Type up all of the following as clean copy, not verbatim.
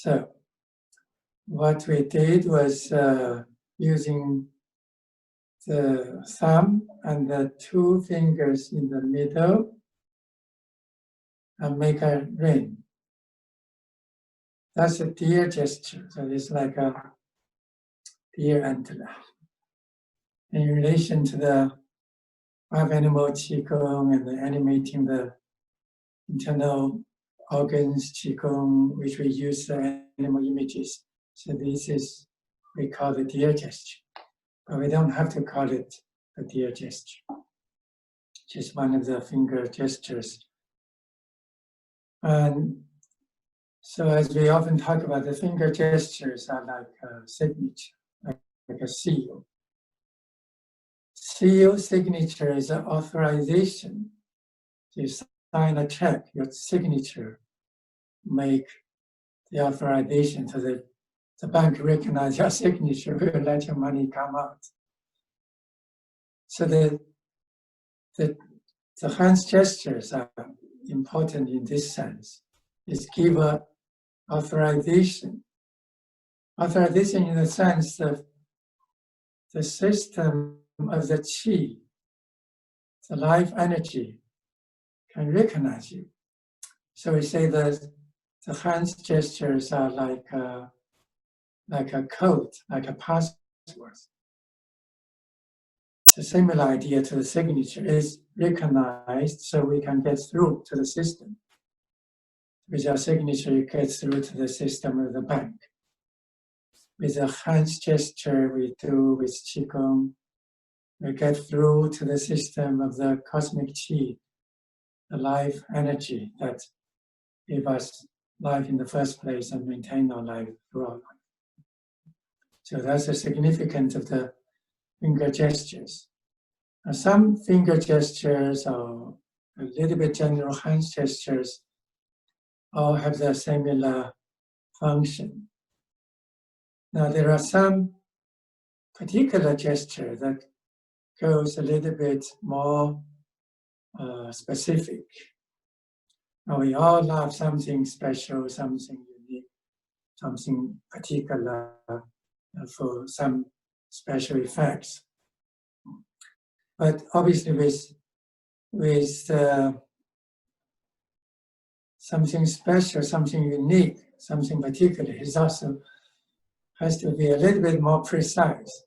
So what we did was using the thumb and the two fingers in the middle and make a ring. That's a deer gesture. So it's like a deer antler. In relation to the 5 animal Qigong and the animating the internal organs Qigong, which we use the animal images. So this is, we call the deer gesture. But we don't have to call it a deer gesture. Just one of the finger gestures. And so as we often talk about, the finger gestures are like a signature, like a seal. Seal signature is an authorization. You sign a check, your signature make the authorization to the bank recognize your signature, will let your money come out. So the hands gestures are important in this sense. It's give a authorization. Authorization in the sense of the system of the qi, the life energy, can recognize you. So we say that the hands gestures are like a code, like a password. It's a similar idea to the signature. Is recognized so we can get through to the system. With our signature, you get through to the system of the bank. With the hands gesture we do with Qigong, we get through to the system of the cosmic qi, the life energy that gave us life in the first place and maintain our life throughout life. So that's the significance of the finger gestures. Now, some finger gestures or a little bit general hand gestures all have the similar function. Now there are some particular gesture that goes a little bit more specific. Now we all love something special, something unique, something particular for some special effects. But obviously with something special, something unique, something particular, it also has to be a little bit more precise.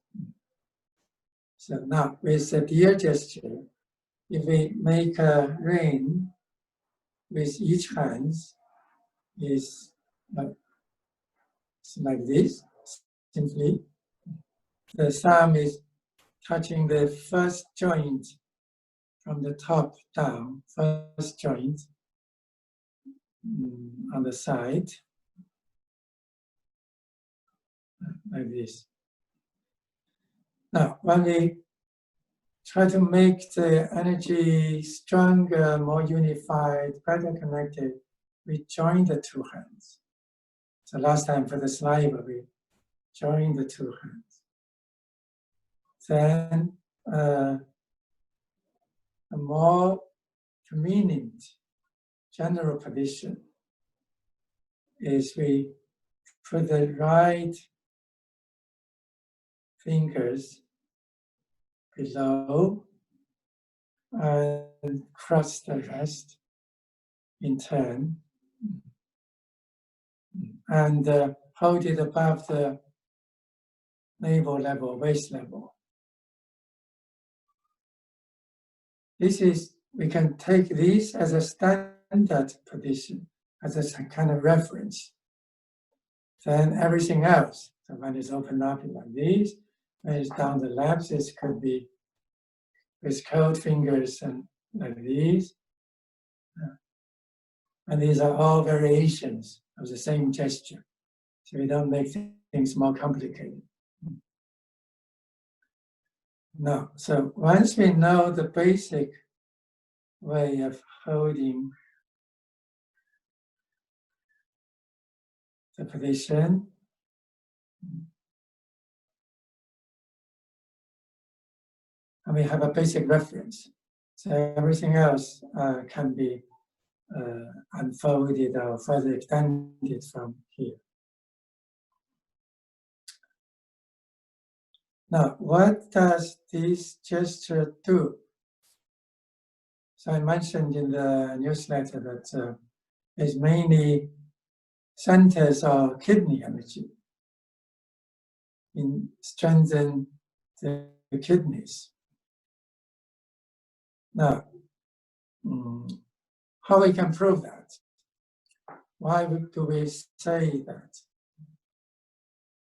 So now with the deer gesture, if we make a ring with each hand, is like this, simply. The thumb is touching the first joint from the top down, first joint on the side, like this. Now, when we try to make the energy stronger, more unified, better connected, we join the two hands. So last time for the saliva, we join the two hands. Then a more convenient general position is we put the right fingers below and cross the rest in turn and hold it above the navel level, waist level. This is, we can take this as a standard position, as a kind of reference. Then everything else, so when it's opened up like this, when it's down the left, this could be with curled fingers and like these. And these are all variations of the same gesture. So we don't make things more complicated. No, so once we know the basic way of holding the position, and we have a basic reference, so everything else can be unfolded or further extended from here. Now, what does this gesture do? So I mentioned in the newsletter that it's mainly centers our kidney energy in strengthen the kidneys. Now, how we can prove that? Why do we say that?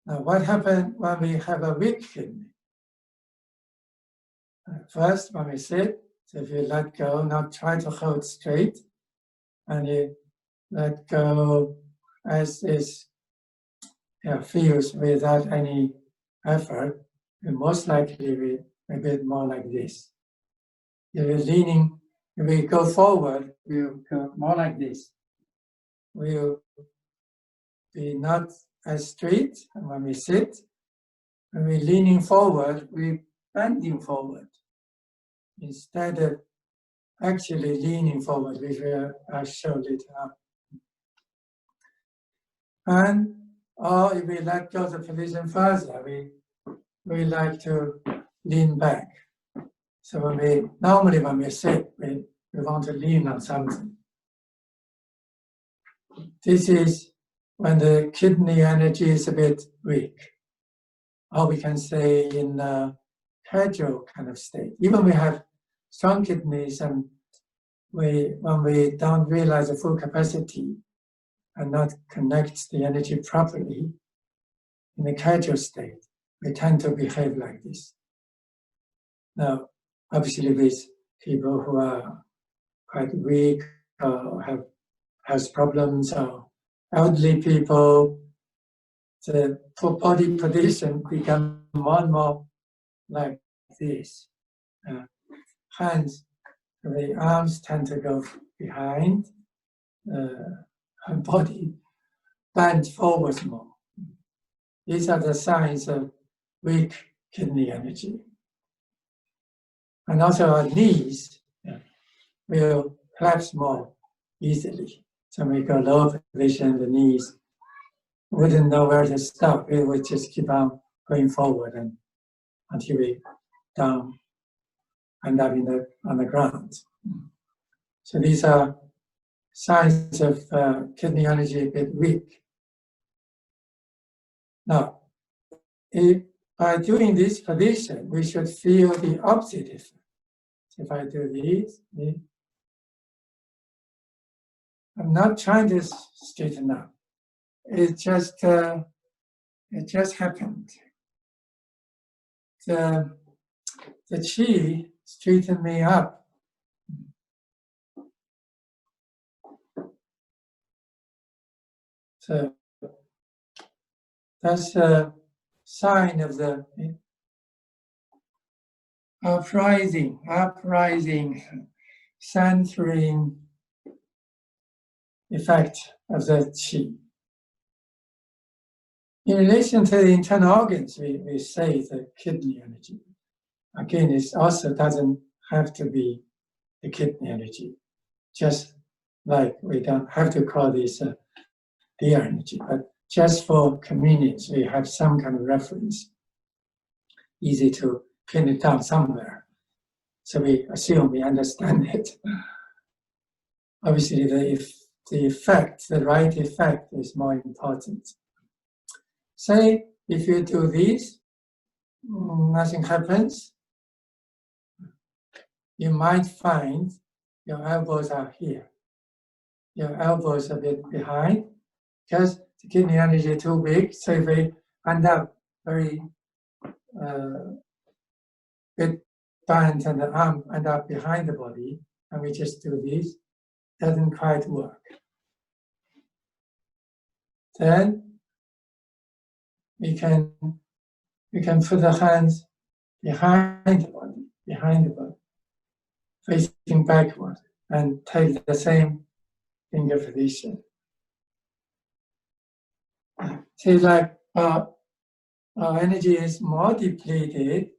Now, what happens when we have a weak kidney? First, when we sit, so if you let go, not try to hold straight, and you let go as is feels without any effort, and most likely be a bit more like this. If you're leaning, if we go forward, we'll go more like this. We'll be not as straight, and when we sit, when we're leaning forward, we're bending forward instead of actually leaning forward, which I'll show later on. And or if we let go the position further, we like to lean back. So normally when we sit, we want to lean on something. This is when the kidney energy is a bit weak. Or we can say in a casual kind of state. Even we have strong kidneys, and when we don't realize the full capacity and not connect the energy properly, in a casual state, we tend to behave like this. Now, obviously with people who are quite weak or have health problems or elderly people, the full body position becomes more and more like this. Hands, the arms tend to go behind, and body bend forwards more. These are the signs of weak kidney energy. And also our knees will collapse more easily. So we go lower position, the knees wouldn't know where to stop. It would just keep on going forward and until we end up on the ground. So these are signs of kidney energy a bit weak. Now, by doing this position, we should feel the opposite effect. If I do this, I'm not trying to straighten up. It just happened. The qi straightened me up. So that's a sign of the uprising, centering effect of the qi. In relation to the internal organs, we say the kidney energy. Again, it also doesn't have to be the kidney energy. Just like we don't have to call this the energy, but just for convenience, we have some kind of reference. Easy to pin it down somewhere. So we assume we understand it. Obviously, the effect, the right effect is more important. Say, if you do this, nothing happens. You might find your elbows are here. Your elbows a bit behind, because the kidney energy is too big. So if we end up very bit bent and the arm end up behind the body, and we just do this, doesn't quite work. Then we can put the hands behind the body, facing backward, and take the same finger position. See, like our energy is more depleted,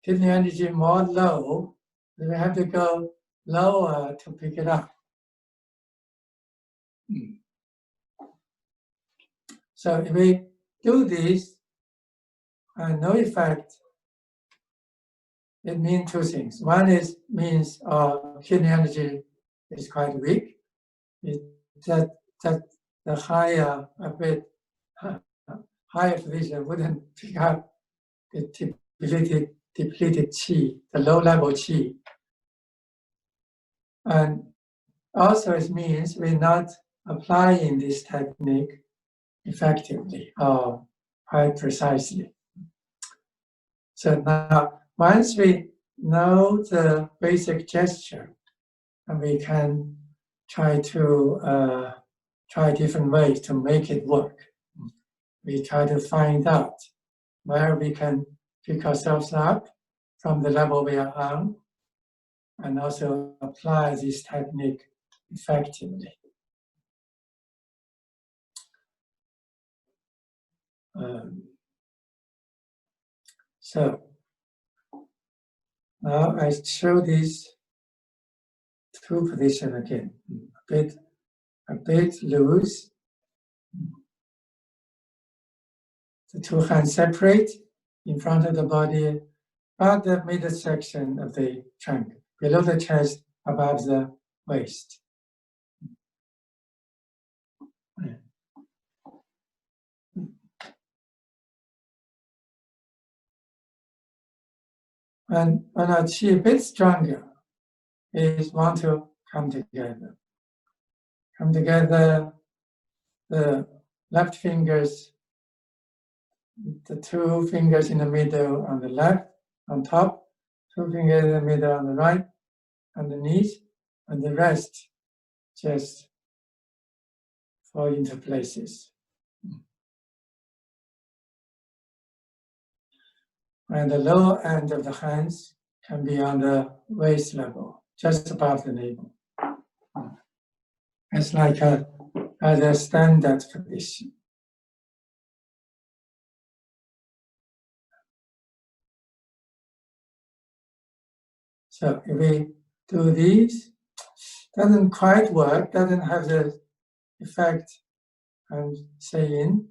kidney energy more low, then we have to go lower to pick it up. So if we do this, no effect it means two things. One means our kidney energy is quite weak. That the higher, a bit higher position wouldn't pick up the depleted qi, the low-level qi. And also it means we're not applying this technique effectively or quite precisely. So now, once we know the basic gesture, and we can try to try different ways to make it work. We try to find out where we can pick ourselves up from the level we are on, and also apply this technique effectively. So now I show these two positions again. A bit loose. The two hands separate in front of the body, about the middle section of the trunk, below the chest, above the waist. And when our qi a bit stronger, is want to come together. Come together, the left fingers, the two fingers in the middle on the left, on top, two fingers in the middle on the right, underneath, and the rest just fall into places. And the lower end of the hands can be on the waist level, just above the navel. It's like as a standard position. So if we do these, doesn't quite work, doesn't have the effect I'm saying.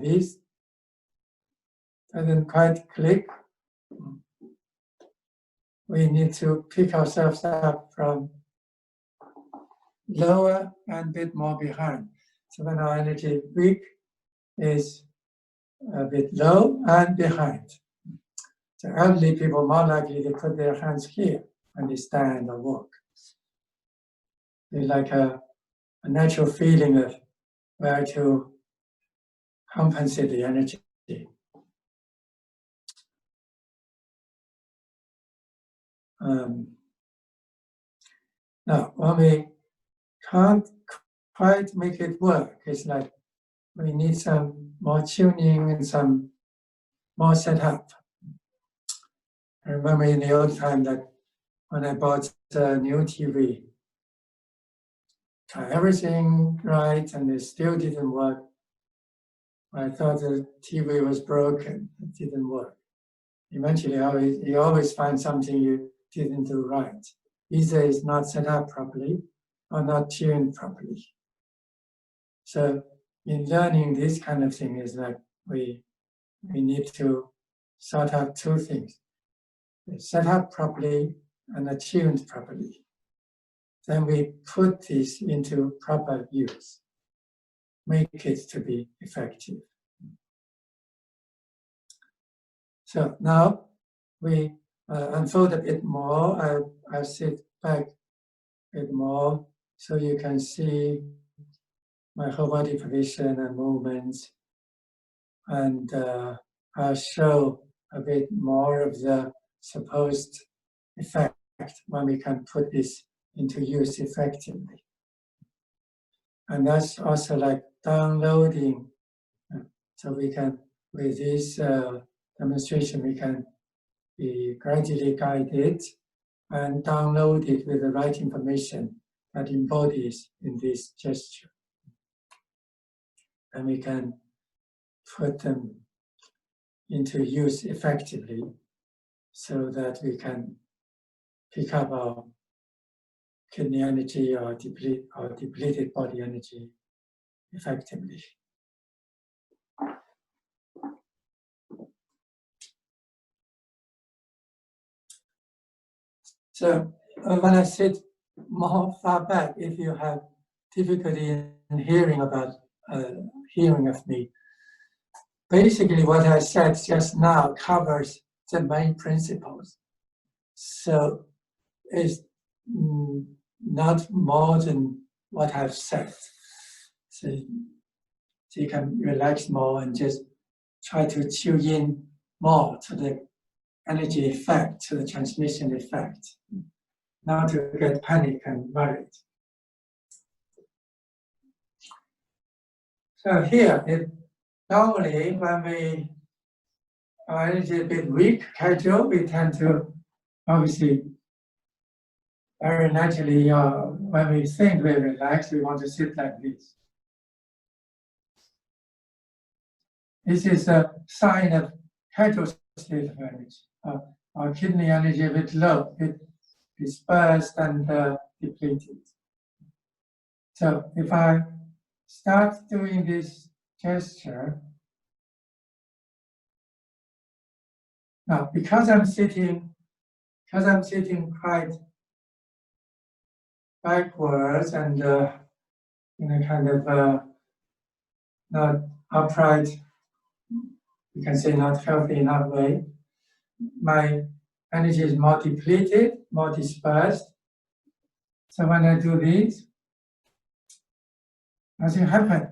This doesn't quite click. We need to pick ourselves up from lower and a bit more behind. So when our energy weak is a bit low and behind. So elderly people more likely to put their hands here when they stand or walk. It's like a natural feeling of where to compensate the energy. Now, when we can't quite make it work, it's like we need some more tuning and some more setup. I remember in the old time that when I bought a new TV, tried everything right and it still didn't work. I thought the TV was broken, it didn't work. Eventually, you always find something you didn't do right. Either it's not set up properly or not tuned properly. So in learning this kind of thing is like we need to sort out two things. Set up properly and attuned properly. Then we put this into proper use. Make it to be effective. So now we unfold a bit more. I'll sit back a bit more so you can see my whole body position and movements. And I'll show a bit more of the supposed effect when we can put this into use effectively. And that's also like downloading. So we can, with this demonstration, we can be gradually guided and downloaded with the right information that embodies in this gesture. And we can put them into use effectively so that we can pick up our kidney energy or depleted body energy effectively. So when I sit more far back, if you have difficulty in hearing about hearing of me, basically what I said just now covers the main principles. So it's not more than what I've said. So you can relax more and just try to tune in more to the energy effect, to the transmission effect, not to get panic and worried. So here, normally when our energy is a bit weak, casual, we tend to obviously very naturally, when we think we relax, we want to sit like this. This is a sign of casual state of energy. Our kidney energy a bit low, a bit dispersed and depleted. So if I start doing this gesture, now because I'm sitting quite backwards and in a kind of not upright, you can say not healthy enough way, my energy is more depleted, more dispersed. So when I do this, nothing happens.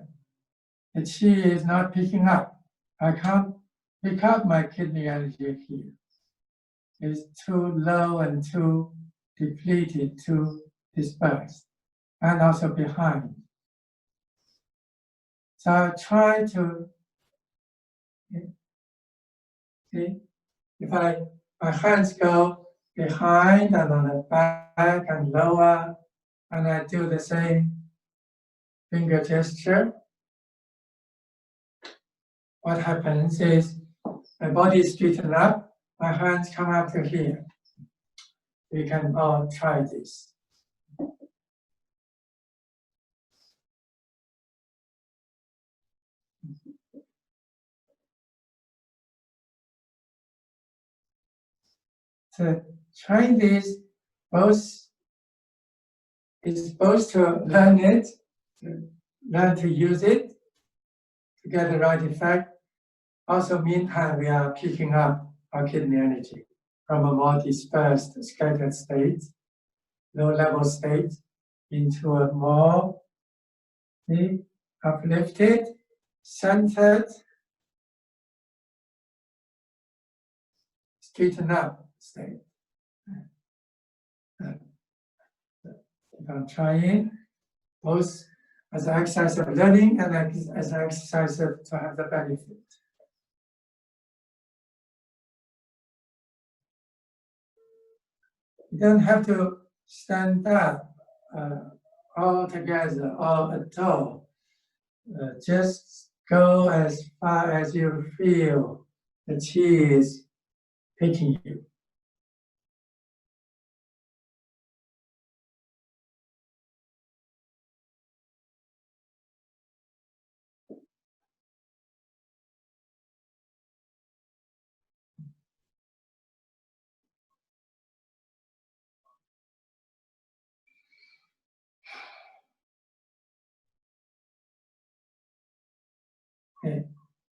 The qi is not picking up. I can't pick up my kidney energy here. It's too low and too depleted, too dispersed, and also behind. So I try to see if my hands go behind and on the back and lower, and I do the same finger gesture. What happens is my body straightens up, my hands come up to here. We can all try this. So trying this, is both to learn it, to learn to use it, to get the right effect. Also, meantime, we are picking up our kidney energy from a more dispersed, scattered state, low-level state, into a more uplifted, centered, straightened up state. I'm trying both as an exercise of learning and as an exercise to have the benefit. You don't have to stand up all together or at all. Just go as far as you feel the qi is taking you. Okay.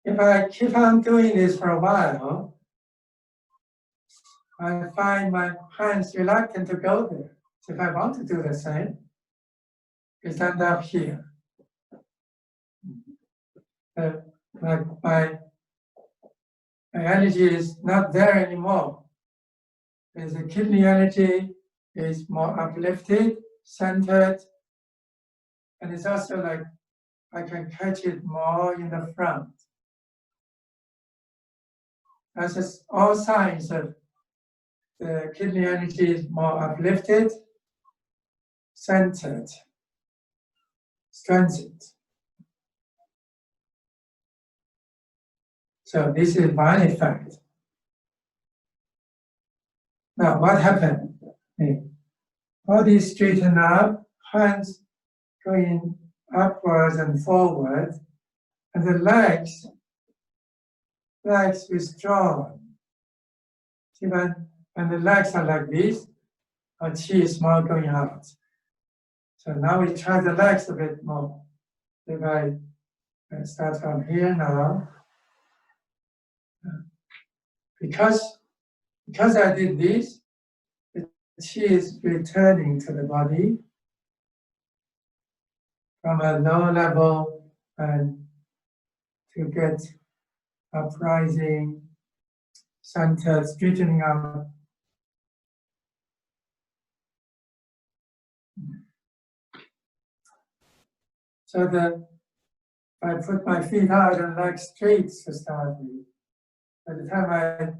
If I keep on doing this for a while, I find my hands reluctant to go there. So if I want to do the same, I stand up here. My energy is not there anymore. The kidney energy is more uplifted, centered, and it's also like I can catch it more in the front. That's just all signs of the kidney energy is more uplifted, centered, strengthened. So this is one effect. Now what happened? Body straighten up, hands going upwards and forward, and the legs withdrawn. See, when the legs are like this, our qi is more going out. So now we try to relax a bit more. If I start from here now, because I did this, the qi is returning to the body from a low level and to get uprising, center, straightening out. So if I put my feet out and like straight to start with. By the time I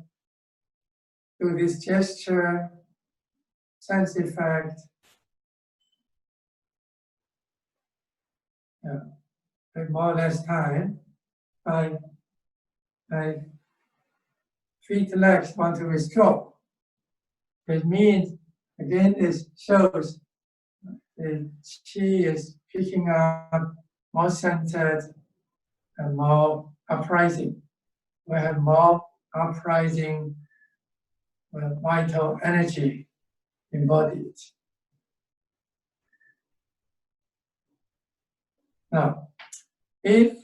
do this gesture, sense effect, take more or less time, my feet, legs want to withdraw. It means, again, this shows the qi is picking up, more centered and more uprising. We have more uprising vital energy embodied. Now, if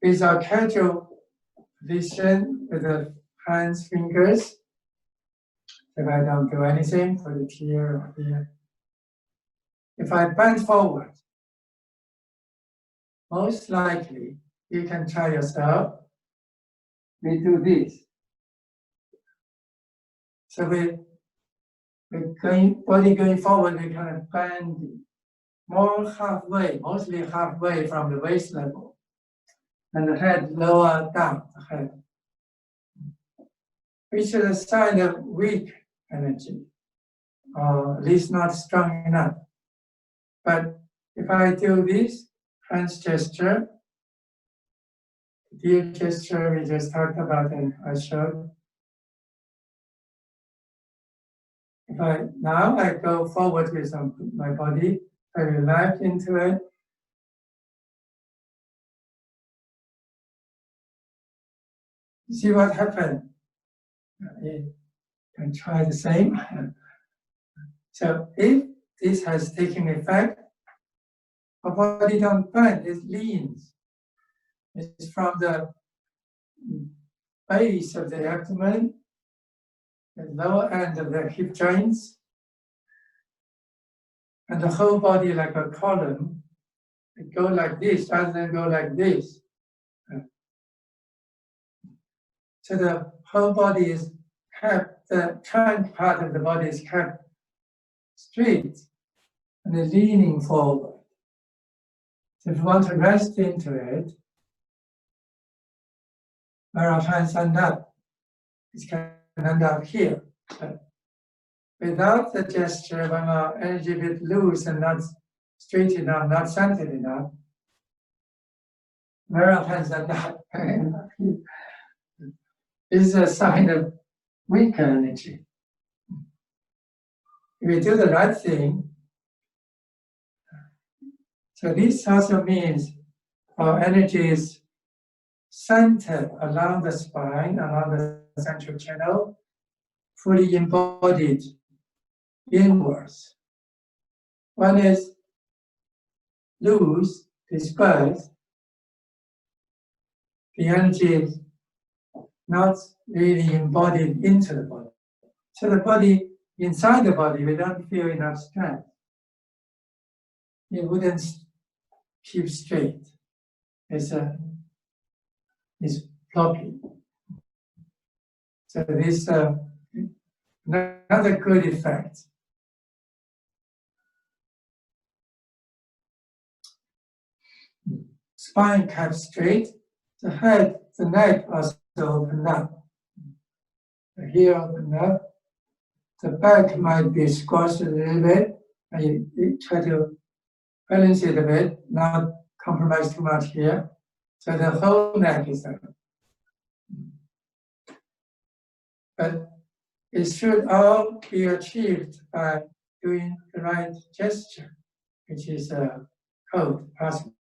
with our casual position with the hands, fingers, if I don't do anything, put it here or here. If I bend forward, most likely you can try yourself. We do this. So body going forward, we kind of bend more halfway, mostly halfway from the waist level, and the head lower down the head, which is a sign of weak energy, or at least not strong enough. But if I do this hands gesture, the gesture we just talked about and I showed. Now I go forward with my body, I relax into it. See what happens. You can try the same. So if this has taken effect, our body don't bend, it leans. It's from the base of the abdomen, the lower end of the hip joints, and the whole body like a column. It go like this rather than go like this. So the whole body is kept, the trunk part of the body is kept straight and is leaning forward. So if you want to rest into it, where our hands end up, it can end up here. But without the gesture, when our energy is a bit loose and not straight enough, not centered enough, where our hands end up is a sign of weak energy. If we do the right thing, so this also means our energy is centered along the spine, along the central channel, fully embodied inwards. One is loose, dispersed, the energy is not really embodied into the body. So the body, inside the body, we don't feel enough strength. It wouldn't keep straight. It's floppy. So this another good effect. Spine kept straight, the head, the neck also opened up. The heel opened up. The back might be squashed a little bit, and you try to balance it a bit, not compromise too much here. So the whole neck is up. But it should all be achieved by doing the right gesture, which is a code, password.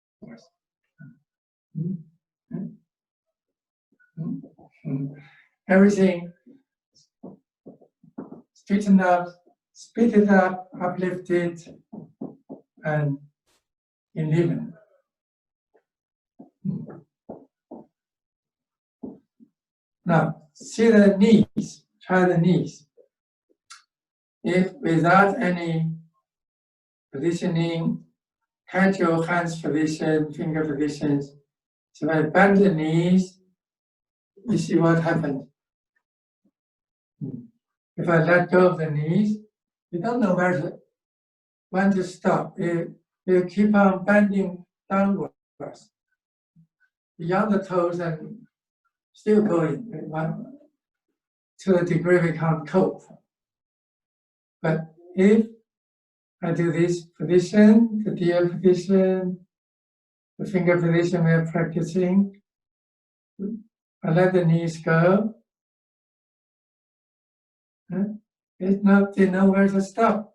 Everything straighten up, split it up, uplift it, and enliven. Now, see the knees, try the knees. If without any positioning, catch your hands position, finger positions. So I bend the knees, you see what happens. If I let go of the knees, you don't know when to stop. You keep on bending downwards, beyond the toes and still going to a degree we can't cope. But if I do this position, the deer position, the finger position we're practicing, I let the knees go. They know where to stop.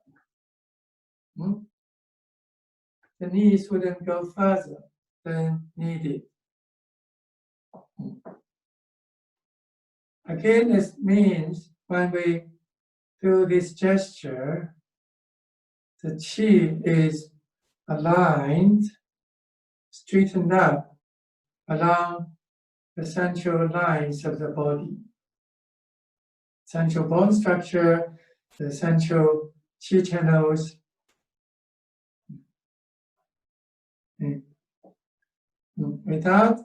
The knees wouldn't go further than needed. Again, this means when we do this gesture, the qi is aligned, straightened up along the central lines of the body. Central bone structure, the central qi channels. Without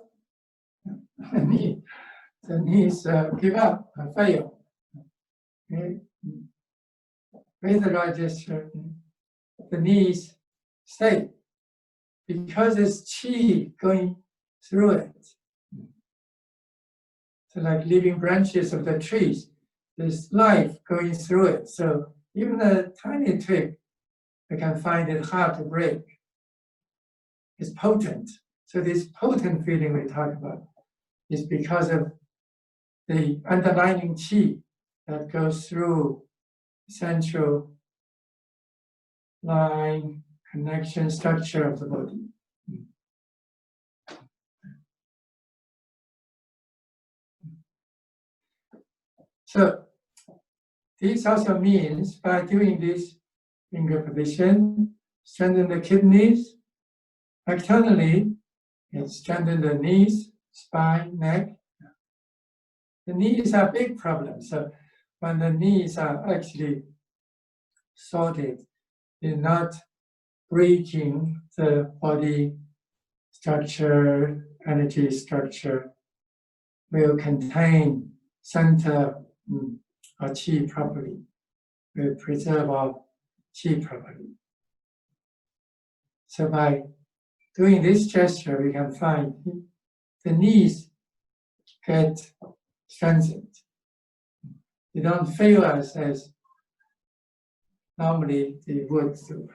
the knees give up, fail. With the right gesture, the knees stay because there's qi going through it. So like living branches of the trees, there's life going through it. So even a tiny twig, we can find it hard to break. It's potent. So this potent feeling we talk about is because of the underlying qi that goes through central line connection structure of the body. So this also means by doing this finger position, strengthen the kidneys. Externally, it strengthens the knees, spine, neck. The knees are a big problem. So when the knees are actually sorted, they're not breaking the body structure, energy structure, will contain center our qi properly, will preserve our qi properly. So by doing this gesture, we can find the knees get strengthened. They don't fail us as normally they would do.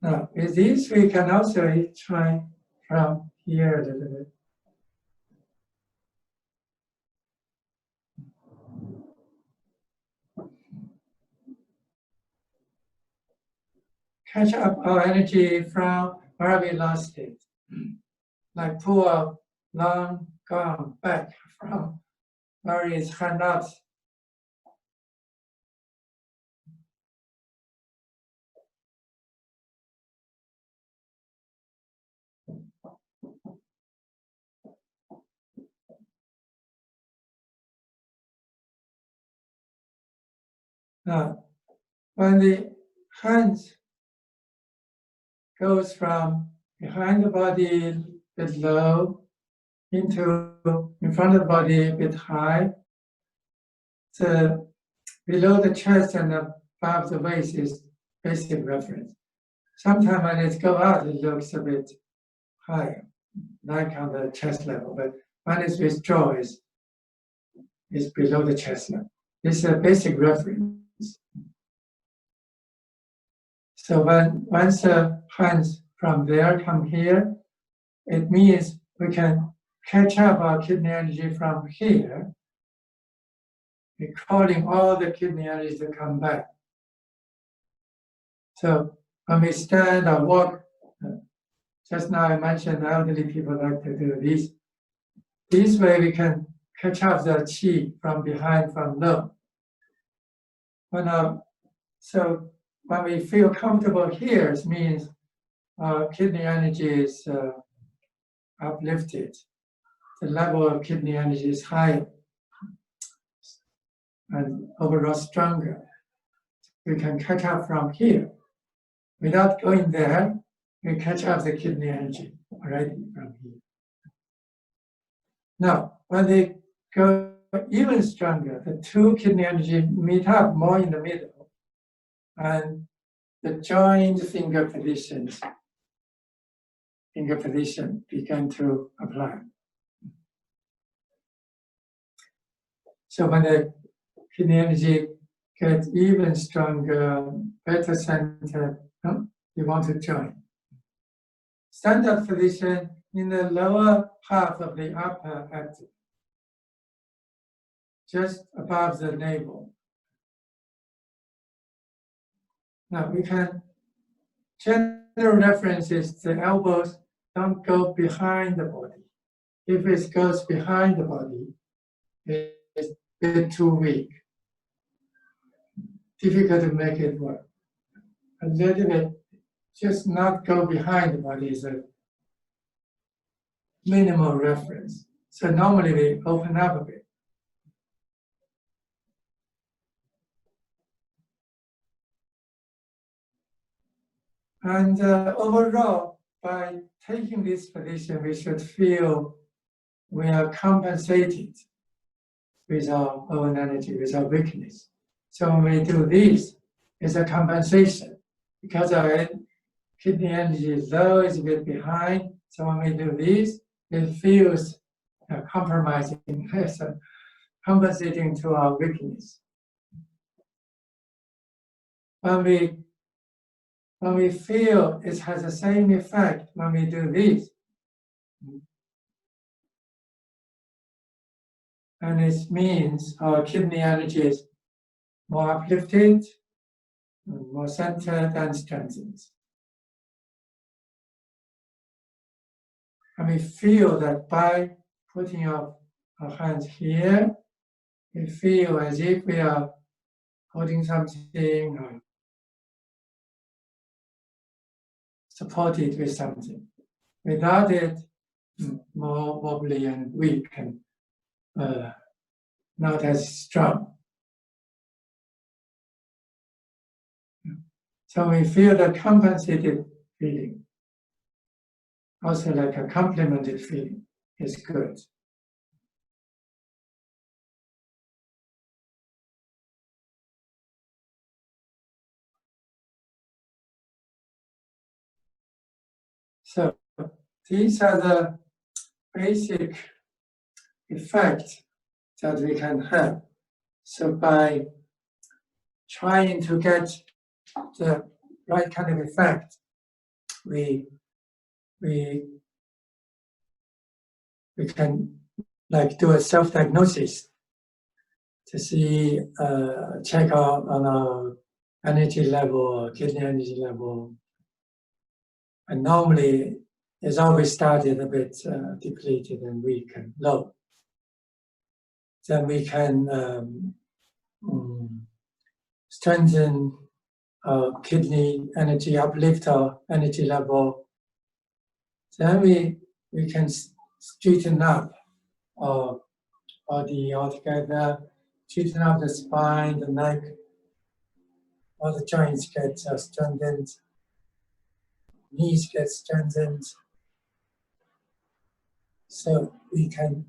Now, with this, we can also try from here a little bit. Catch up our energy from where we lost it. Like pull a long gum back from where it's hand out. Now, when the hands goes from behind the body a bit low into in front of the body a bit high, so below the chest and above the waist is basic reference. Sometimes when it goes out, it looks a bit higher, like on the chest level, but when it's withdrawn, it's below the chest level. It's a basic reference. So once the hands from there come here, it means we can catch up our kidney energy from here we're calling all the kidney energy to come back. So when we stand or walk, just now I mentioned elderly people like to do this. This way we can catch up the qi from behind, from low. So when we feel comfortable here, it means our kidney energy is uplifted. The level of kidney energy is higher and overall stronger. We can catch up from here. Without going there, we catch up the kidney energy already from here. Now, when they go even stronger, the two kidney energy meet up more in the middle, and the joined finger position begin to apply. So when the kidney energy gets even stronger, better centered, you want to join. Stand up position in the lower half of the upper abdomen, just above the navel. Now we can, general reference is the elbows don't go behind the body. If it goes behind the body, it's a bit too weak. Difficult to make it work. A little bit, just not go behind the body is a minimal reference. So normally we open up a bit. And overall, by taking this position, we should feel we are compensated with our own energy, with our weakness. So when we do this, it's a compensation. Because our kidney energy is low, it's a bit behind. So when we do this, it feels compromising, so compensating to our weakness. When we feel it has the same effect when we do this, and it means our kidney energy is more uplifted, more centered and strengthened. And we feel that by putting our hands here, we feel as if we are holding something or supported with something. Without it, more wobbly and weak and not as strong. So we feel the compensated feeling, also like a complemented feeling, is good. So these are the basic effects that we can have. So by trying to get the right kind of effect, we can like do a self-diagnosis to see, check out on our energy level, kidney energy level. And normally it's always started a bit depleted and weak and low. Then we can strengthen our kidney energy, uplift our energy level. Then we can straighten up our body altogether, straighten up the spine, the neck, all the joints get strengthened, knees get strengthened. So we can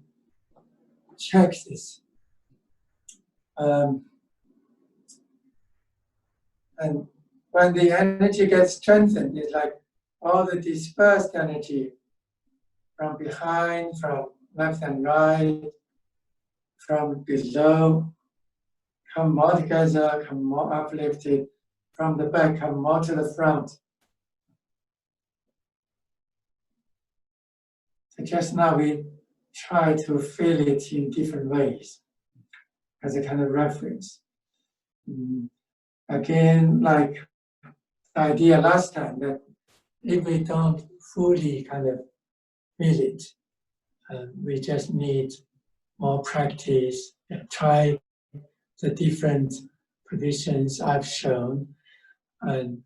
check this. And when the energy gets strengthened, it's like all the dispersed energy from behind, from left and right, from below, come more together, come more uplifted, from the back, come more to the front. So just now we try to feel it in different ways. as a kind of reference. Again, like the idea last time that if we don't fully kind of feel it, we just need more practice, try the different positions I've shown, and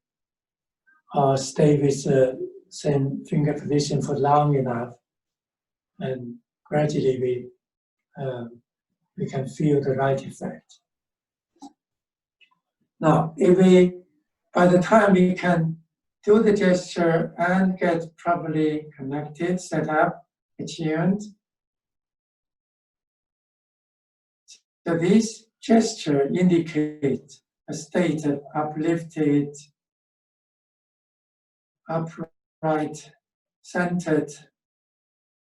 stay with the same finger position for long enough, and gradually we can feel the right effect. Now, if we, by the time we can do the gesture and get properly connected, set up, attuned, so this gesture indicates a state of uplifted, upright, centered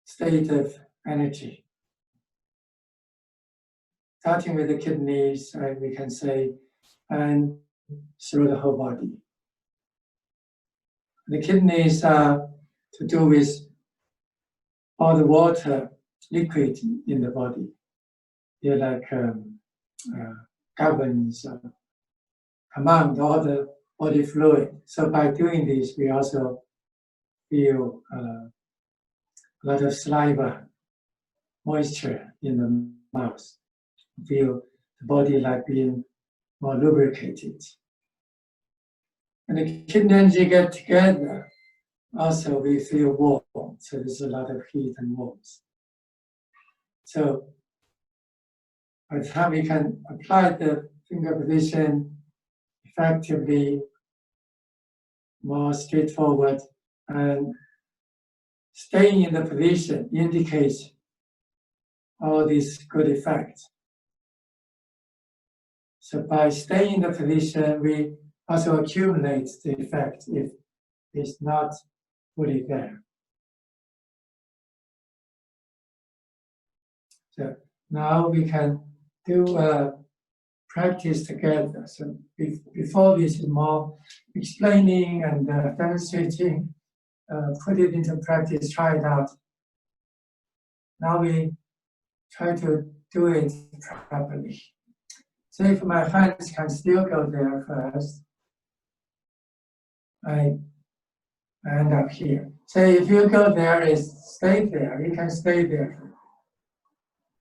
state of energy. Starting with the kidneys, we can say, and through the whole body. The kidneys are to do with all the water, liquid in the body. They're like governs, command all the body fluid. So by doing this, we also feel a lot of saliva, moisture in the mouth. Feel the body like being more lubricated. And the kidney energy get together, also we feel warm. So there's a lot of heat and warmth. So by the time we can apply the finger position effectively, more straightforward, and staying in the position indicates all these good effects. So by staying in the position, we also accumulate the effect if it's not fully there. So now we can do a practice together. So before this is more explaining and demonstrating, put it into practice, try it out. Now we try to do it properly. So if my hands can still go there first, I end up here. So if you go there, stay there. You can stay there.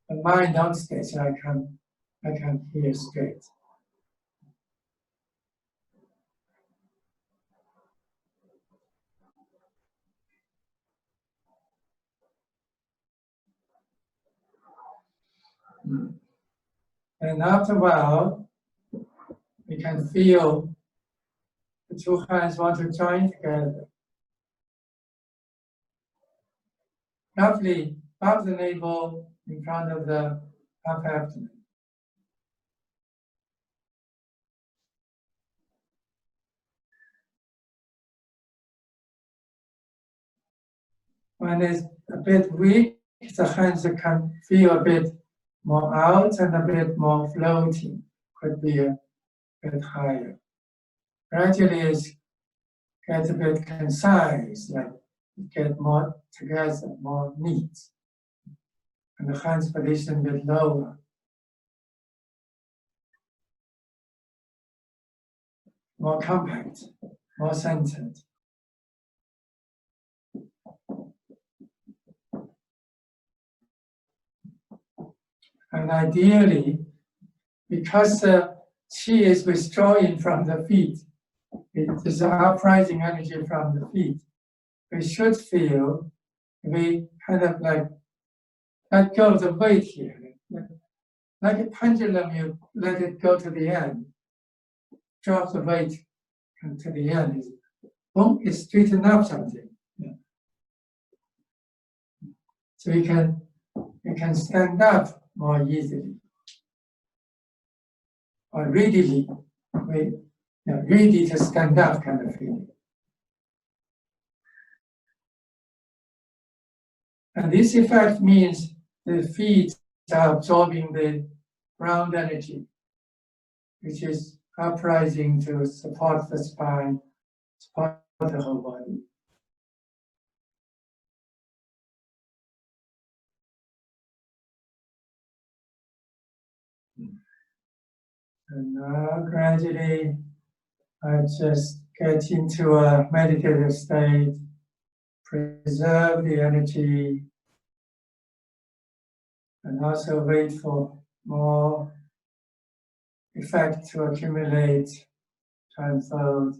But mine don't stay, so I can hear straight. And after a while, we can feel the two hands want to join together. Roughly above the navel, in front of the upper abdomen. When it's a bit weak, the hands can feel a bit more out and a bit more floating, could be a bit higher. Gradually it gets a bit concise, like it gets more together, more neat. And the hands position a bit lower. More compact, more centered. And ideally, because the qi is withdrawing from the feet, it is an uprising energy from the feet, we should feel, we kind of like let go of the weight here. Like a pendulum, you let it go to the end, drop the weight to the end. Boom, it straighten up something. Yeah. So you can stand up more easily. Or readily, ready to stand up kind of feeling. And this effect means the feet are absorbing the ground energy, which is uprising to support the spine, support the whole body. And now gradually I just get into a meditative state, preserve the energy, and also wait for more effect to accumulate, to unfold.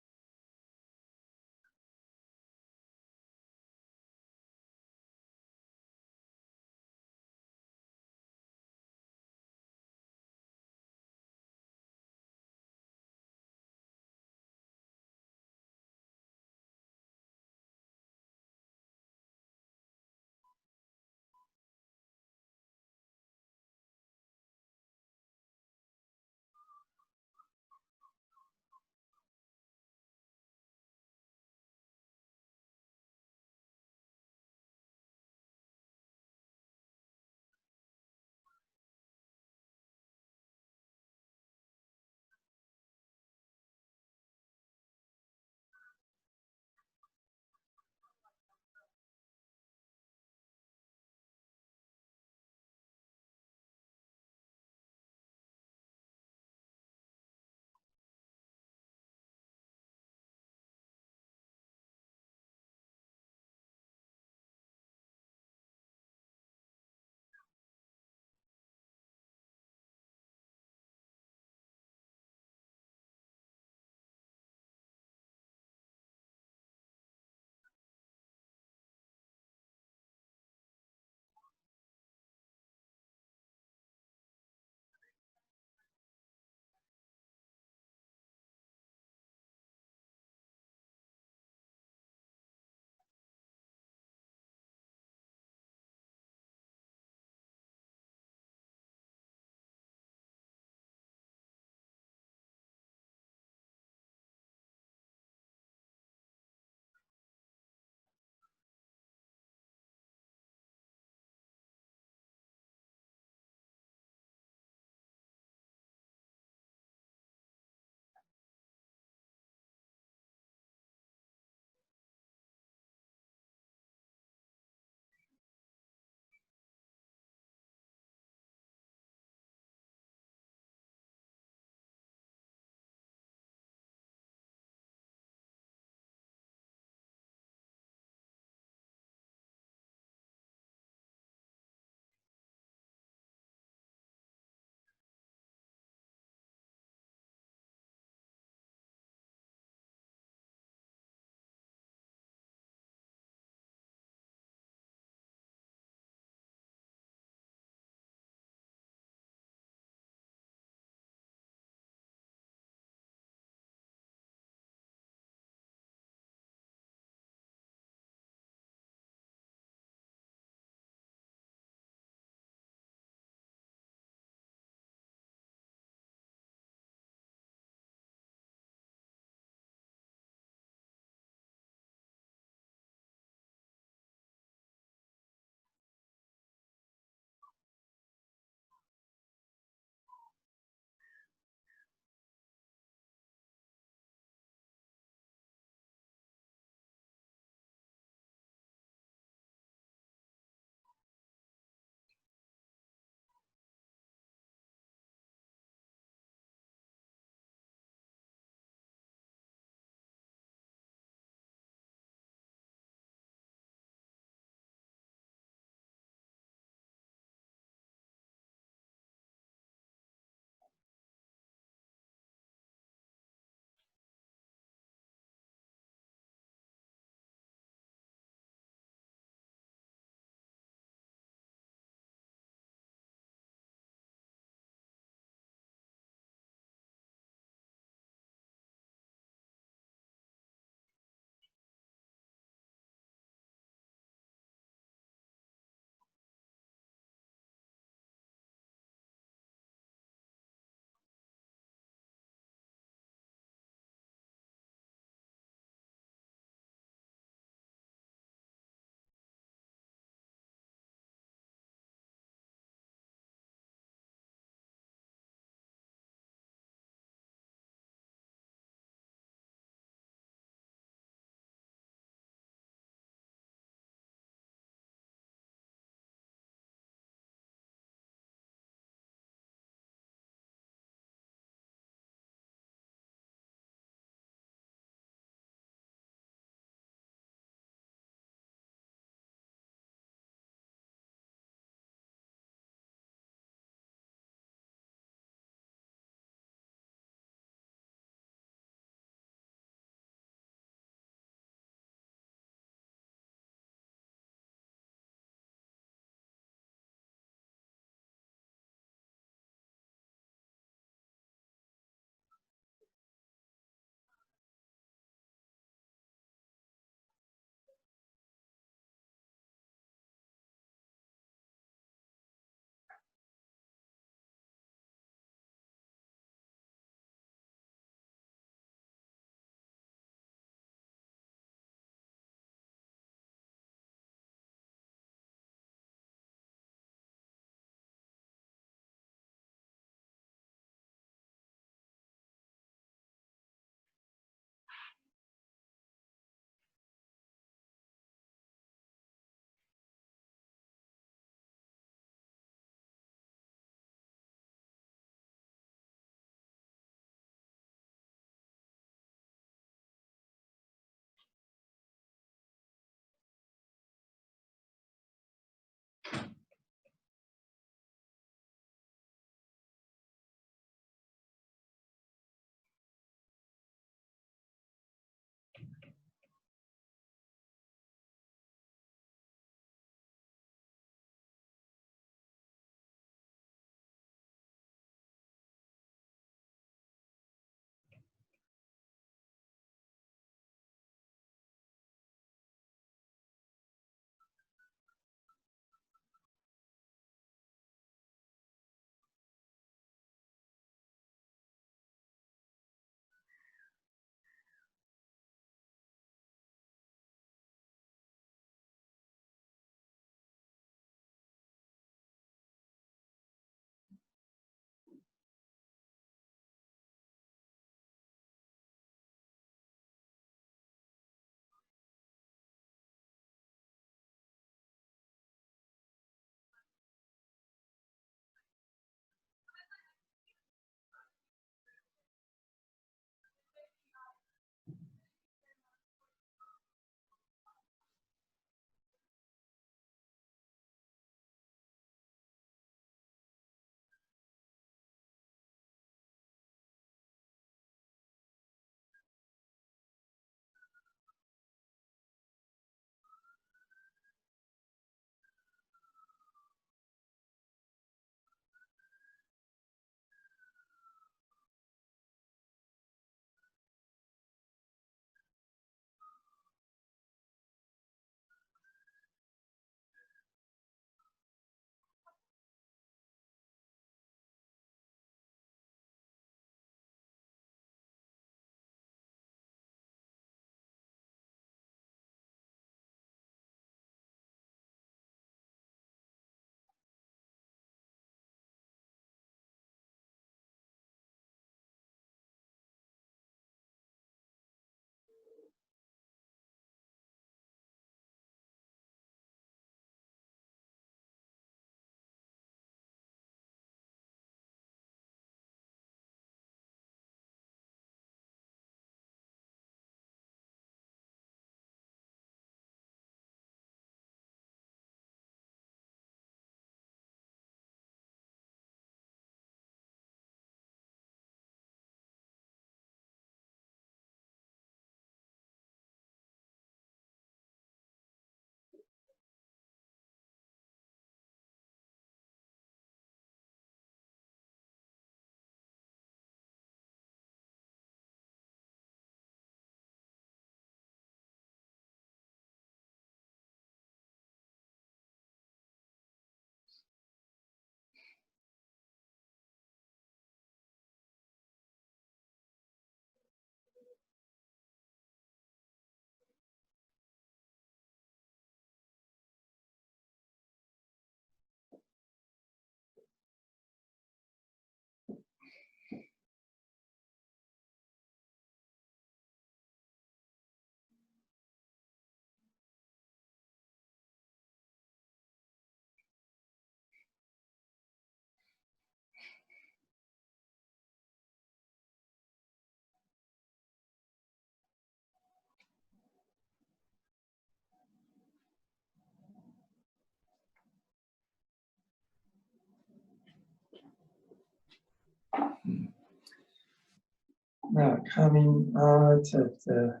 Now, coming out of the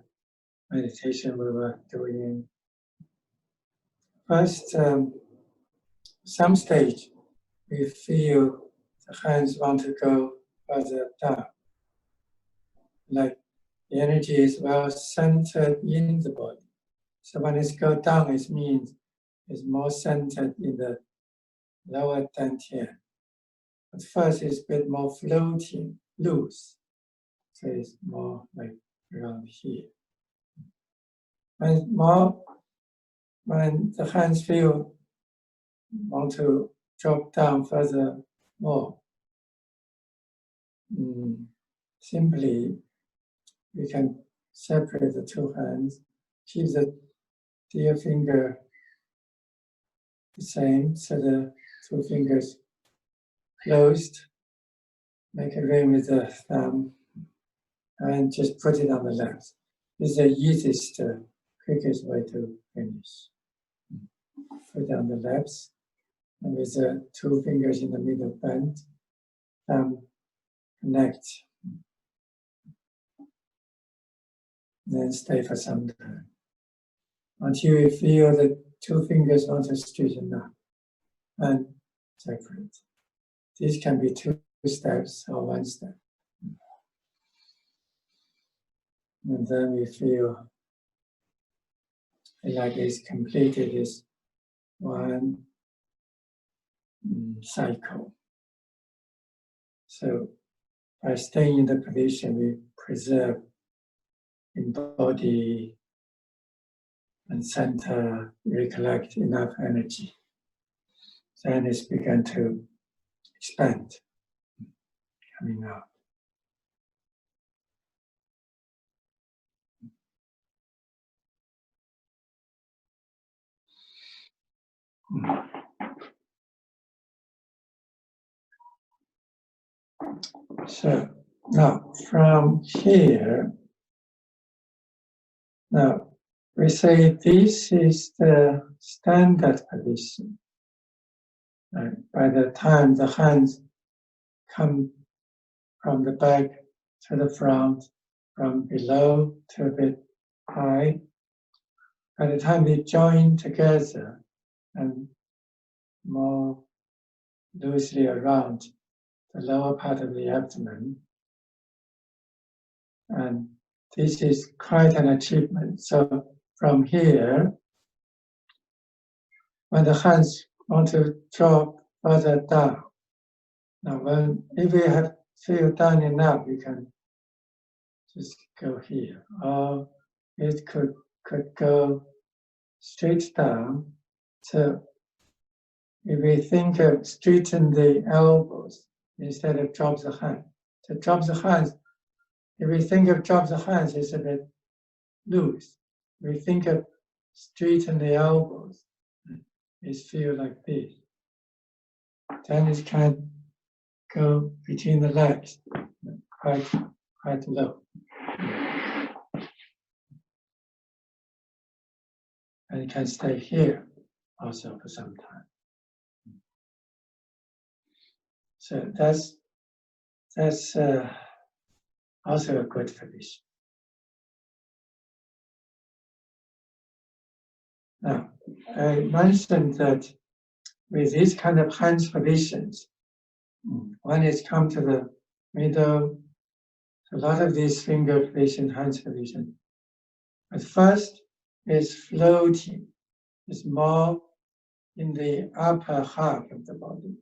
meditation we were doing, first, some stage, we feel the hands want to go further down, like the energy is well centered in the body. So when it goes down, it means it's more centered in the lower dantian. At first, it's a bit more floating, loose. So it's more like around here. When the hands feel want to drop down further more, simply we can separate the two hands, keep the dear finger the same, so the two fingers closed, make a ring with the thumb, and just put it on the laps. This is the easiest, quickest way to finish. Put on the laps, and with the two fingers in the middle bend, thumb connect. Then stay for some time until you feel the two fingers want to straighten up and separate. This can be 2 steps or 1 step. And then we feel like it's completed this one cycle. So by staying in the position, we preserve embody and center, recollect enough energy. Then it's begun to expand, coming out. So now from here, now we say this is the standard position. By the time the hands come from the back to the front, from below to a bit high, by the time they join together and more loosely around the lower part of the abdomen, and this is quite an achievement. So from here, when the hands want to drop further down, now if we have feel down enough, we can just go here, or it could go straight down. So if we think of straighten the elbows instead of drop the hand. To drop the hands, if we think of drop the hands, it's a bit loose. If we think of straighten the elbows, it feels like this. Then it can go between the legs, quite low. And it can stay here also for some time. So that's also a good position. Now, I mentioned that with these kind of hands positions, when it's come to the middle, a lot of these finger position, hands position, at first it's floating, it's more in the upper half of the body.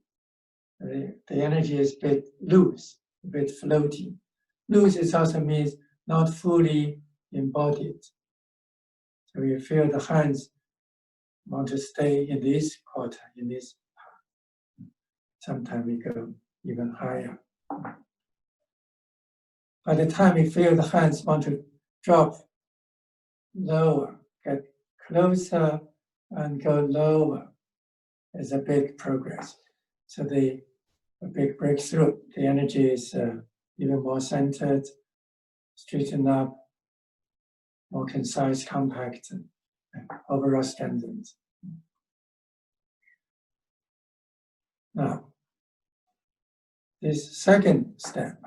The energy is a bit loose, a bit floating. Loose is also means not fully embodied. So you feel the hands want to stay in this quarter, in this part. Sometimes we go even higher. By the time we feel the hands want to drop lower, get closer and go lower, is a big progress. So a big breakthrough. The energy is even more centered, straightened up, more concise, compact, and overall strengthened. Now, this second step,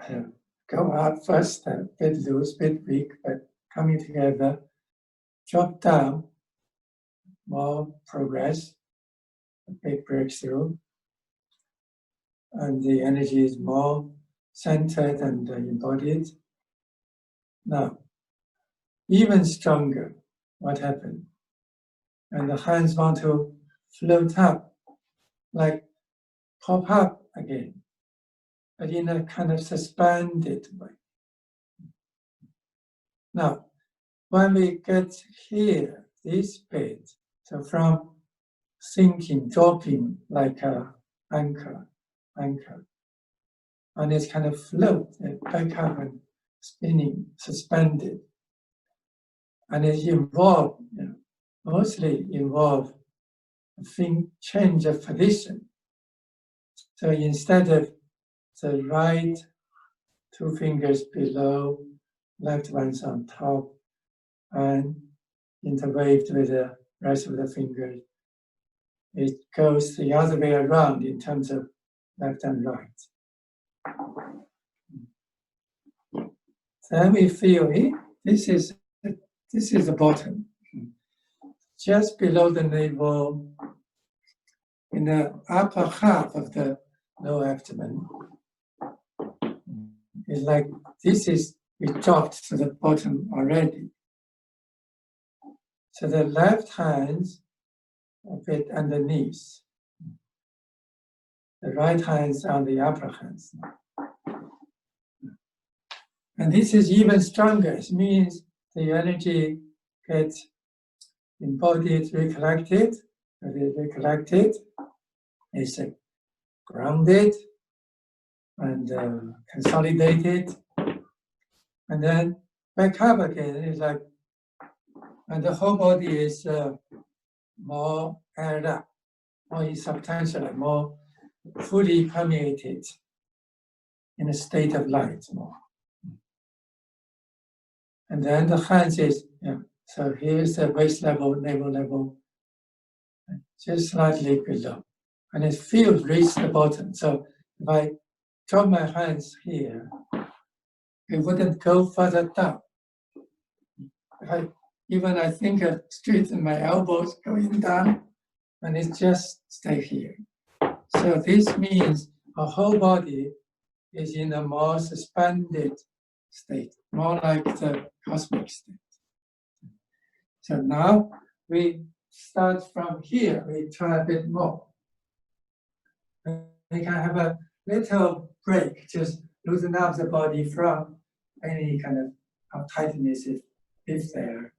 go out first, a bit loose, a bit weak, but coming together, drop down, more progress, a big breakthrough, and the energy is more centered and embodied. Now, even stronger, what happened? And the hands want to float up, like pop up again, but in a kind of suspended way. Now, when we get here, this bit, so from sinking, dropping like an anchor, and it's kind of float, back up and spinning, suspended. And it involved, mostly involve change of position. So instead of the right two fingers below, left one's on top, and interwaved with the rest of the fingers, it goes the other way around in terms of left and right. Then we feel this is the bottom, just below the navel, in the upper half of the lower abdomen. It's like we dropped to the bottom already. So the left hand's a bit underneath. The right hand's on the upper hands. And this is even stronger. It means the energy gets embodied, recollected. It's grounded and consolidated. And then back up again. It's like, and the whole body is more aired up, more substantial, more fully permeated in a state of light more. And then the hands is, so here's the waist level, navel level, just slightly below. And it feels reach the bottom. So if I drop my hands here, it wouldn't go further down. I think straighten my elbows going down, and it just stay here. So this means our whole body is in a more suspended state, more like the cosmic state. So now we start from here, we try a bit more. We can have a little break, just loosen up the body from any kind of tightness if there,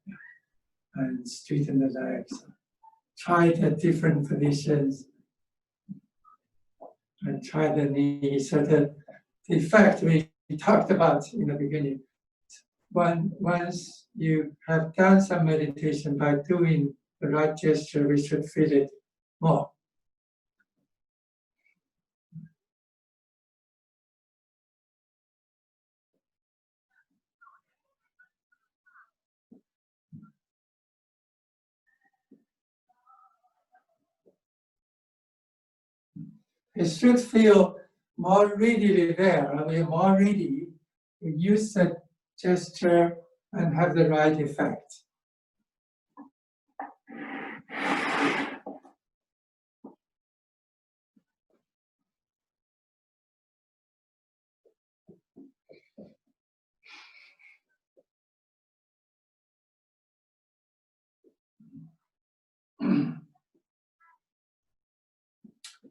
and straighten the legs. Try the different positions, and try the knees. So the effect we talked about in the beginning, once you have done some meditation by doing the right gesture, we should feel it more. It should feel more readily there. We're more ready to use the gesture and have the right effect.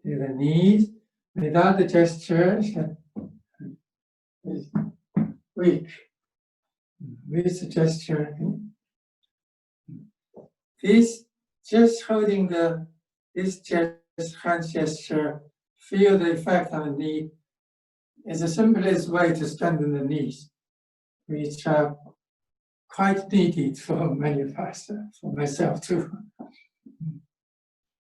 The knees, without the gesture, is weak. With the gesture, this just holding this hand gesture, feel the effect on the knee, is the simplest way to strengthen the knees, which are quite needed for many of us, for myself too.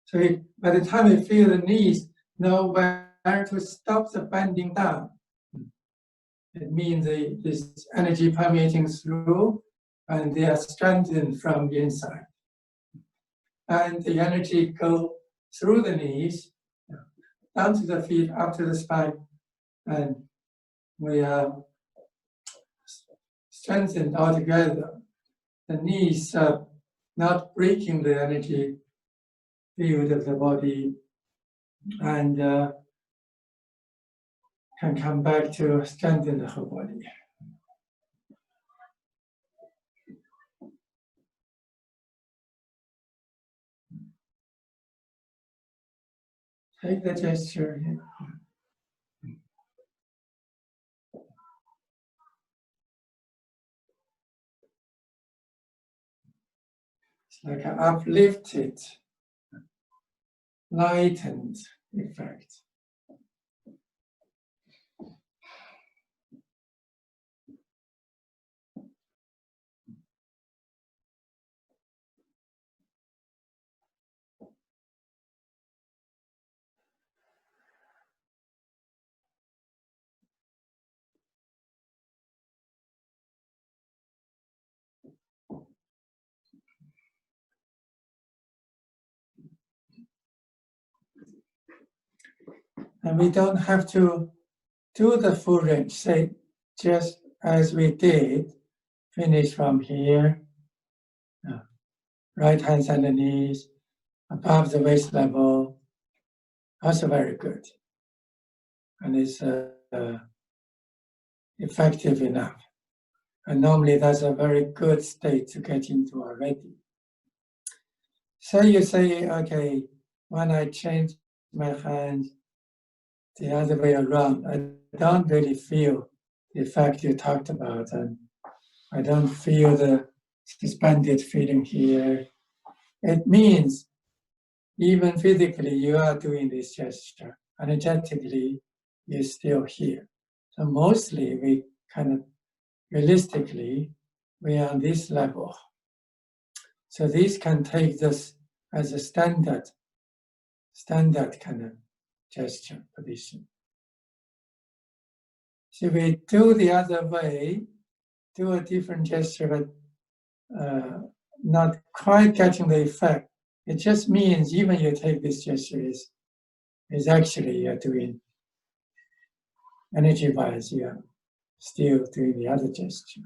So by the time we feel the knees, know where to stop the bending down. It means this energy permeating through, and they are strengthened from the inside. And the energy go through the knees, down to the feet, up to the spine, and we are strengthened altogether. The knees are not breaking the energy field of the body, and can come back to strengthen the whole body. Take the gesture here. It's like an uplifted, lightened effect. And we don't have to do the full range. Say, just as we did, finish from here, right hands on the knees, above the waist level, also very good. And it's effective enough. And normally that's a very good state to get into already. Say you say, okay, when I change my hand the other way around, I don't really feel the effect you talked about, and I don't feel the suspended feeling here. It means even physically you are doing this gesture, energetically you're still here. So mostly we kind of realistically, we are on this level. So this can take this as a standard kind of gesture position. So we do the other way, do a different gesture, but not quite getting the effect. It just means even you take this gesture is actually you're doing energy-wise, you're still doing the other gesture.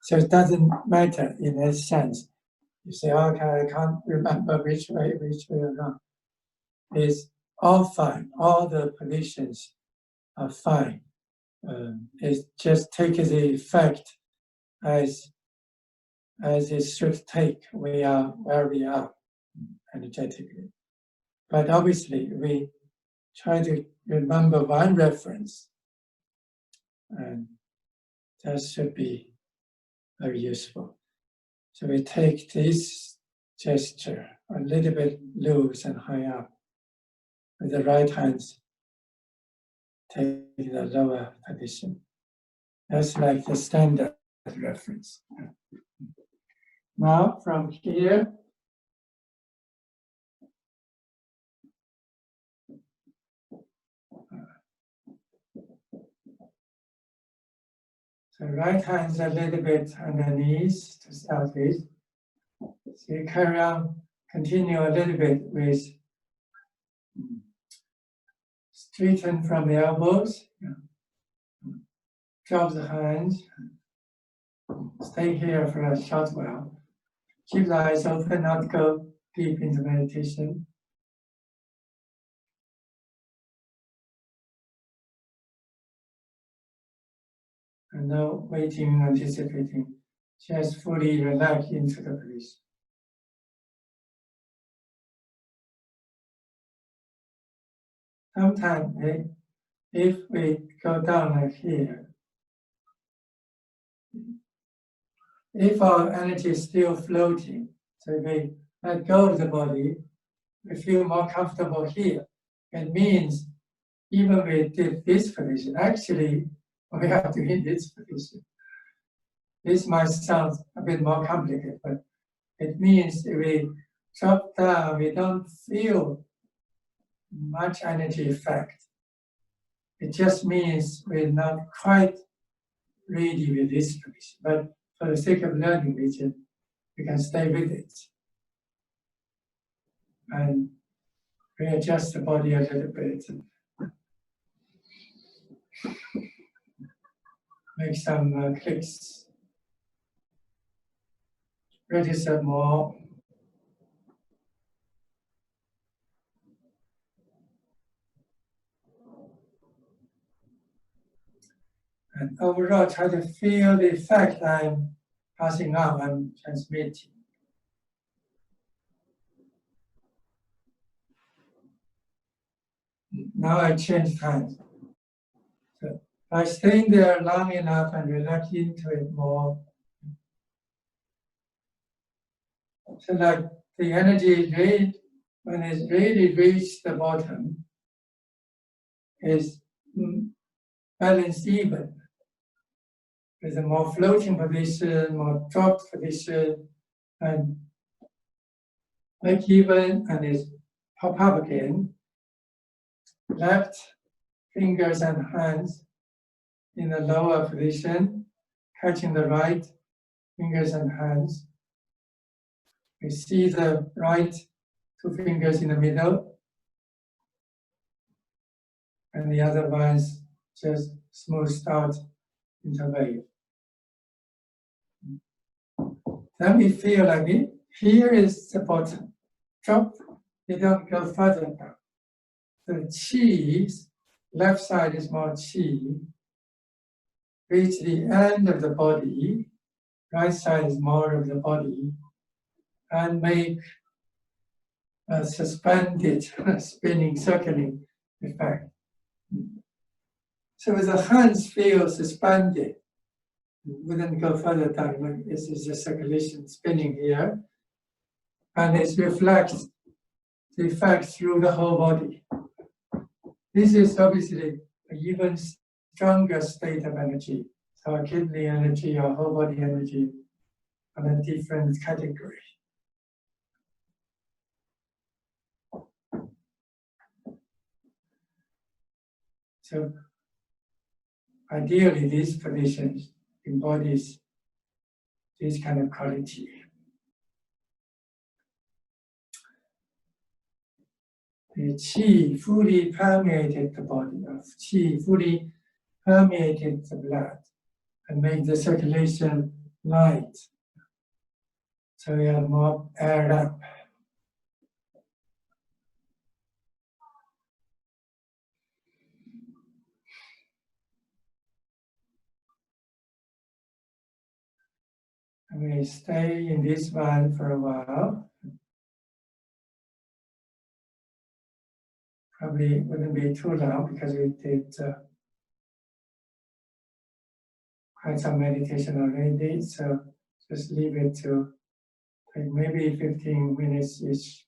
So it doesn't matter in that sense. You say, okay, I can't remember which way around. It's all fine. All the positions are fine. It just takes the effect as it should take. We are where we are energetically. But obviously, we try to remember one reference, and that should be very useful. So we take this gesture a little bit loose and high up, with the right hand take the lower position. That's like the standard reference. Now from here, so right hand's a little bit on the knees to start with. So you carry on, continue a little bit with straighten from the elbows, drop the hands, stay here for a short while. Keep the eyes open, not go deep into meditation. And no waiting, anticipating, just fully relax into the position. Sometimes, if we go down like here, if our energy is still floating, so we let go of the body, we feel more comfortable here. It means even we did this position, actually we have to hit this position. This might sound a bit more complicated, but it means if we drop down, we don't feel much energy effect. It just means we're not quite ready with this position, but for the sake of learning, we can stay with it and readjust the body a little bit. Make some clicks register more. And overall, try to feel the effect I'm passing on, I'm transmitting. Now I change hands. So by staying there long enough and relax into it more, so like the energy rate, when it's really reached the bottom, is balanced even. With a more floating position, more dropped position, and make even and is pop up again. Left fingers and hands in the lower position, catching the right fingers and hands. We see the right two fingers in the middle, and the other ones just smoothed out into wave. Then we feel like it. Here is the bottom. Drop, you don't go further down. The chi, left side is more chi. Reach the end of the body, right side is more of the body, and make a suspended spinning, circling effect. So as the hands feel suspended, wouldn't go further down, like this is a circulation spinning here, and it reflects the effect through the whole body. This is obviously an even stronger state of energy. So our kidney energy, our whole body energy, on a different category. So ideally, these positions embodies this kind of quality. The qi fully permeated the body, of qi fully permeated the blood and made the circulation light. So we are more aired up. And we stay in this one for a while. Probably wouldn't be too long because we did quite some meditation already. So just leave it to like maybe 15 minutes each.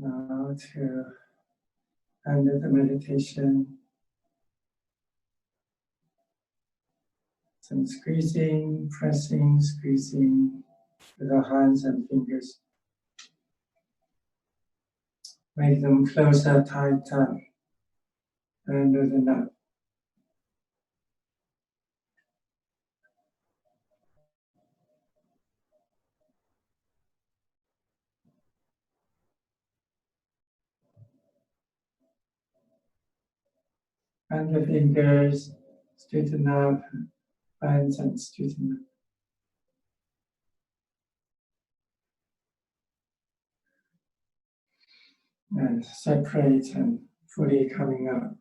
Now to end the meditation. Some squeezing, pressing, squeezing with our hands and fingers. Make them closer, tighter, and loosen up. And the fingers straighten up, hands and straighten up. And separate and fully coming up.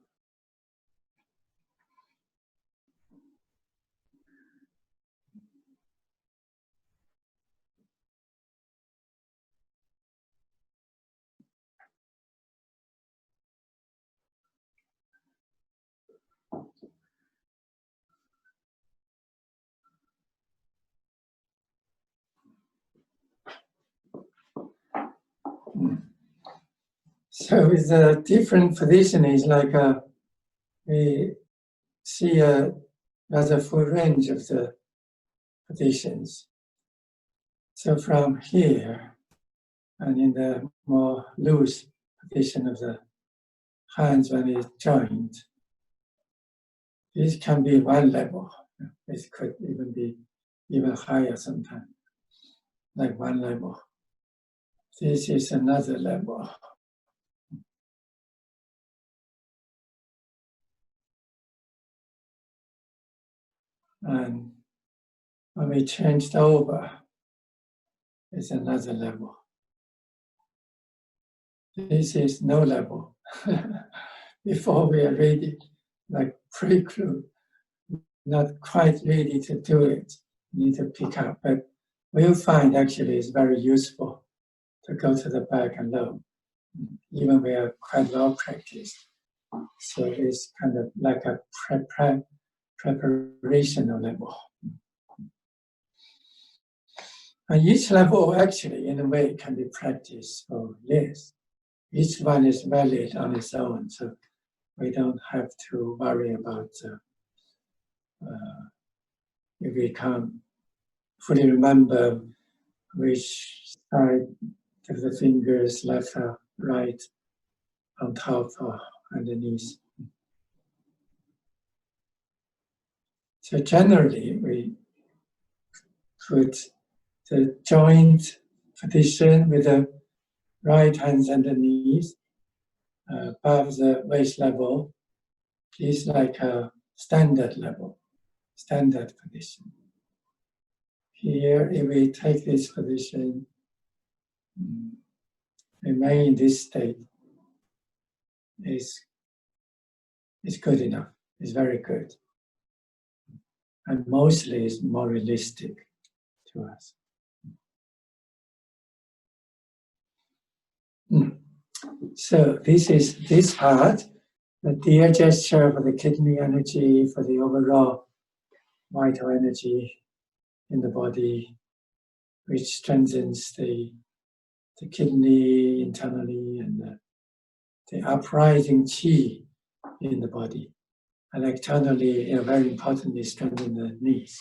So with a different position is like we see a rather full range of the positions. So from here and in the more loose position of the hands when it's joined, this can be one level. This could even be even higher sometimes, like one level. This is another level. And when we changed over, it's another level. This is no level. Before we are ready, like pre-clue, not quite ready to do it, need to pick up. But we'll find actually it's very useful to go to the back and low, even we are quite well practiced. So it's kind of like a preparational level. And each level actually, in a way, can be practiced for years. Each one is valid on its own, so we don't have to worry about if we can't fully remember which side of the fingers, left or right, on top or underneath. So generally, we put the joint position with the right hands underneath, above the waist level, is like a standard level, standard position. Here, if we take this position, remain in this state, is good enough, it's very good. And mostly is more realistic to us. So this is this part, the dear gesture for the kidney energy, for the overall vital energy in the body, which strengthens the kidney internally and the uprising qi in the body. And externally, very importantly, strengthen the knees.